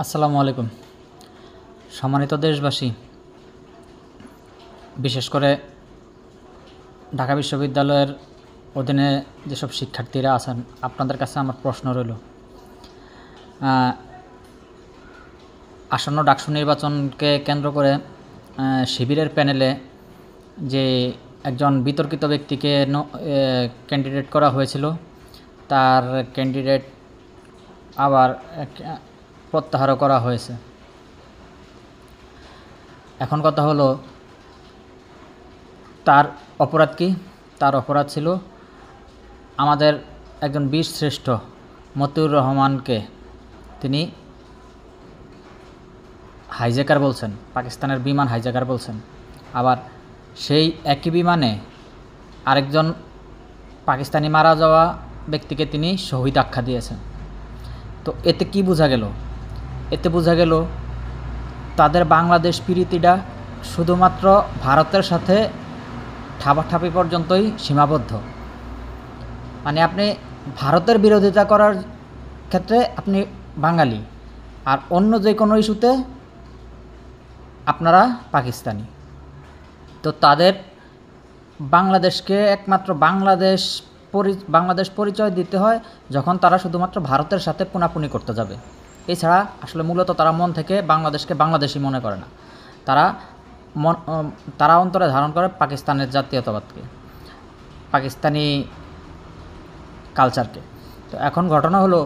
আসসালামু আলাইকুম। সম্মানিত দেশবাসী, বিশেষ করে ঢাকা বিশ্ববিদ্যালয়ের অধীনে যেসব শিক্ষার্থীরা আছেন, আপনাদের কাছে আমার প্রশ্ন রইল। আসন্ন ডাকসু নির্বাচনকে কেন্দ্র করে শিবিরের প্যানেলে যে একজন বিতর্কিত ব্যক্তিকে ক্যান্ডিডেট করা হয়েছিল, তার ক্যান্ডিডেট আবার প্রত্যাহারও করা হয়েছে। এখন কথা হলো, তার অপরাধ কি? তার অপরাধ ছিল আমাদের একজন বীরশ্রেষ্ঠ মতিউর রহমানকে তিনি হাইজ্যাকার বলছেন, পাকিস্তানের বিমান হাইজ্যাকার বলছেন। আবার সেই একই বিমানে আরেকজন পাকিস্তানি মারা যাওয়া ব্যক্তিকে তিনি শহীদ আখ্যা দিয়েছেন। তো এতে কি বোঝা গেল? এতে বোঝা গেল তাদের বাংলাদেশ প্রীতিটা শুধুমাত্র ভারতের সাথে ঠাপাঠাপি পর্যন্তই সীমাবদ্ধ। মানে আপনি ভারতের বিরোধিতা করার ক্ষেত্রে আপনি বাঙালি, আর অন্য যে কোনো ইস্যুতে আপনারা পাকিস্তানি। তো তাদের বাংলাদেশকে একমাত্র বাংলাদেশ পরিচয় দিতে হয় যখন তারা শুধুমাত্র ভারতের সাথে পুনাপুনি করতে যাবে। এছাড়া আসলে মূলত তারা মন থেকে বাংলাদেশকে বাংলাদেশি মনে করে না। তারা অন্তরে ধারণ করে পাকিস্তানের জাতীয়তাবাদকে, পাকিস্তানি কালচারকে। তো এখন ঘটনা হলো,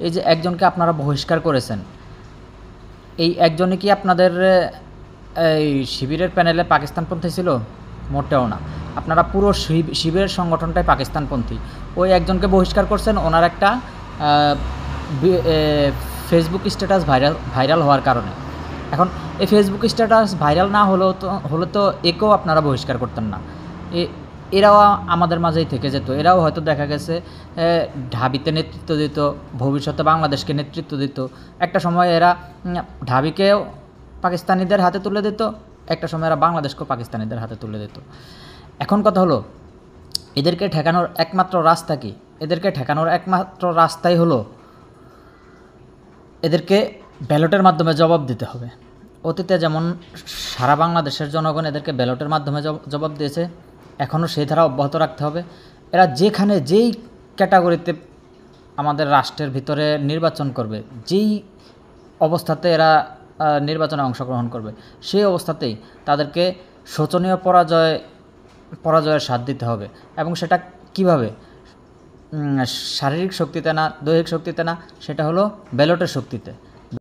এই যে একজনকে আপনারা বহিষ্কার করেছেন, এই একজনই কি আপনাদের এই শিবিরের প্যানেলে পাকিস্তানপন্থী ছিল? মোটেও না। আপনারা পুরো শিবিরের সংগঠনটাই পাকিস্তানপন্থী। ওই একজনকে বহিষ্কার করছেন ওনার একটা ফেসবুক স্ট্যাটাস ভাইরাল হওয়ার কারণে। এখন এই ফেসবুক স্ট্যাটাস ভাইরাল না হলে তো একেও আপনারা বহিষ্কার করতেন না। এরাও আমাদের মাঝেই থেকে যেত। এরাও হয়তো দেখা গেছে ঢাবিতে নেতৃত্ব দিত, ভবিষ্যতে বাংলাদেশকে নেতৃত্ব দিত। একটা সময় এরা ঢাবিকেও পাকিস্তানিদের হাতে তুলে দিত, একটা সময় এরা বাংলাদেশকেও পাকিস্তানিদের হাতে তুলে দিত। এখন কথা হলো, এদেরকে ঠেকানোর একমাত্র রাস্তা কি? এদেরকে ঠেকানোর একমাত্র রাস্তাই হলো এদেরকে ব্যালটের মাধ্যমে জবাব দিতে হবে। অতীতে যেমন সারা বাংলাদেশের জনগণ এদেরকে ব্যালটের মাধ্যমে জবাব দিয়েছে, এখনও সেই ধারা অব্যাহত রাখতে হবে। এরা যেখানে যেই ক্যাটাগরিতে আমাদের রাষ্ট্রের ভিতরে নির্বাচন করবে, যেই অবস্থাতে এরা নির্বাচনে অংশগ্রহণ করবে, সেই অবস্থাতেই তাদেরকে শোচনীয় পরাজয়ের স্বাদ দিতে হবে। এবং সেটা কিভাবে? শারীরিক শক্তিতে না, দৈহিক শক্তিতে না, সেটা হলো ব্যালটের শক্তিতে।